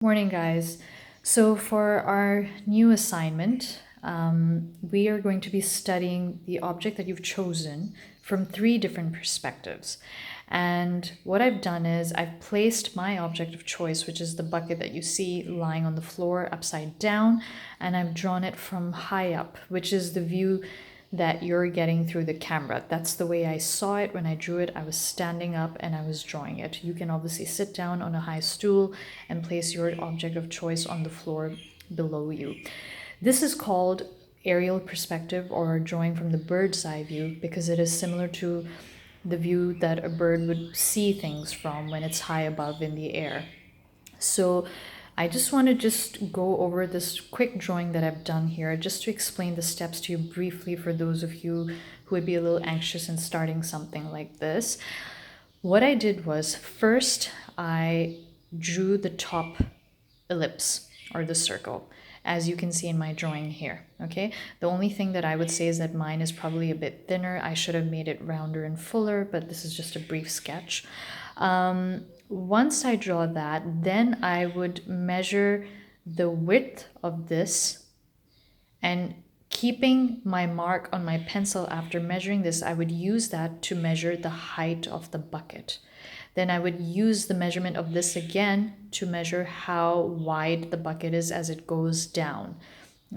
Morning, guys. So for our new assignment, we are going to be studying the object that you've chosen from 3 different perspectives. And what I've done is I've placed my object of choice, which is the bucket that you see lying on the floor upside down, and I've drawn it from high up, which is the view that you're getting through the camera. That's the way I saw it when I drew it. I was standing up and I was drawing it. You can obviously sit down on a high stool and place your object of choice on the floor below you. This is called aerial perspective or drawing from the bird's eye view because it is similar to the view that a bird would see things from when it's high above in the air. So I just want to go over this quick drawing that I've done here just to explain the steps to you briefly for those of you who would be a little anxious in starting something like this. What I did was first I drew the top ellipse or the circle, as you can see in my drawing here. Okay, the only thing that I would say is that mine is probably a bit thinner. I should have made it rounder and fuller, but this is just a brief sketch. Once I draw that, then I would measure the width of this, and keeping my mark on my pencil after measuring this, I would use that to measure the height of the bucket. Then I would use the measurement of this again to measure how wide the bucket is as it goes down.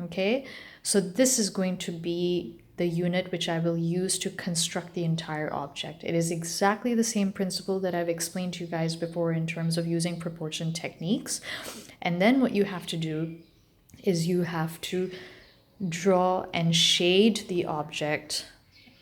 Okay, so this is going to be the unit which I will use to construct the entire object. It is exactly the same principle that I've explained to you guys before in terms of using proportion techniques. And then what you have to do is you have to draw and shade the object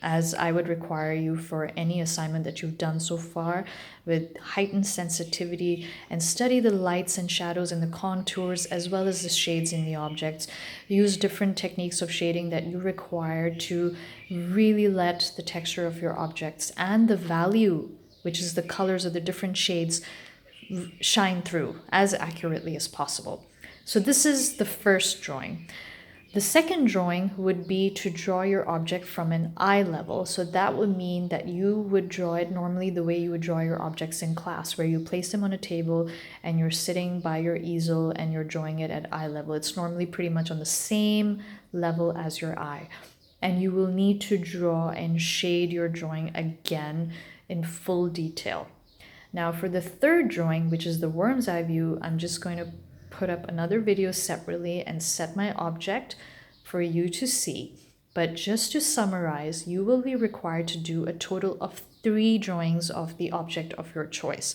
as I would require you for any assignment that you've done so far, with heightened sensitivity, and study the lights and shadows and the contours as well as the shades in the objects. Use different techniques of shading that you require to really let the texture of your objects and the value, which is the colors of the different shades, shine through as accurately as possible. So this is the first drawing. The second drawing would be to draw your object from an eye level. So that would mean that you would draw it normally the way you would draw your objects in class, where you place them on a table and you're sitting by your easel and you're drawing it at eye level. It's normally pretty much on the same level as your eye. And you will need to draw and shade your drawing again in full detail. Now for the third drawing, which is the worm's eye view, I'm just going to put up another video separately and set my object for you to see. But just to summarize, you will be required to do a total of 3 drawings of the object of your choice.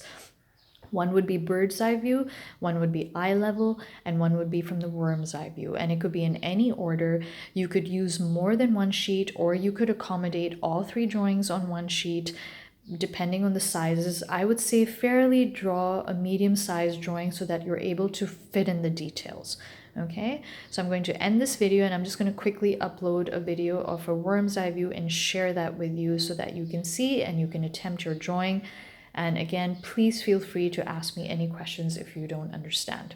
One would be bird's eye view, one would be eye level, and one would be from the worm's eye view. And it could be in any order. You could use more than one sheet, or you could accommodate all 3 drawings on one sheet, depending on the sizes. I would say fairly draw a medium-sized drawing so that you're able to fit in the details. Okay, so I'm going to end this video and I'm just going to quickly upload a video of a worm's eye view and share that with you so that you can see and you can attempt your drawing. And again, please feel free to ask me any questions if you don't understand.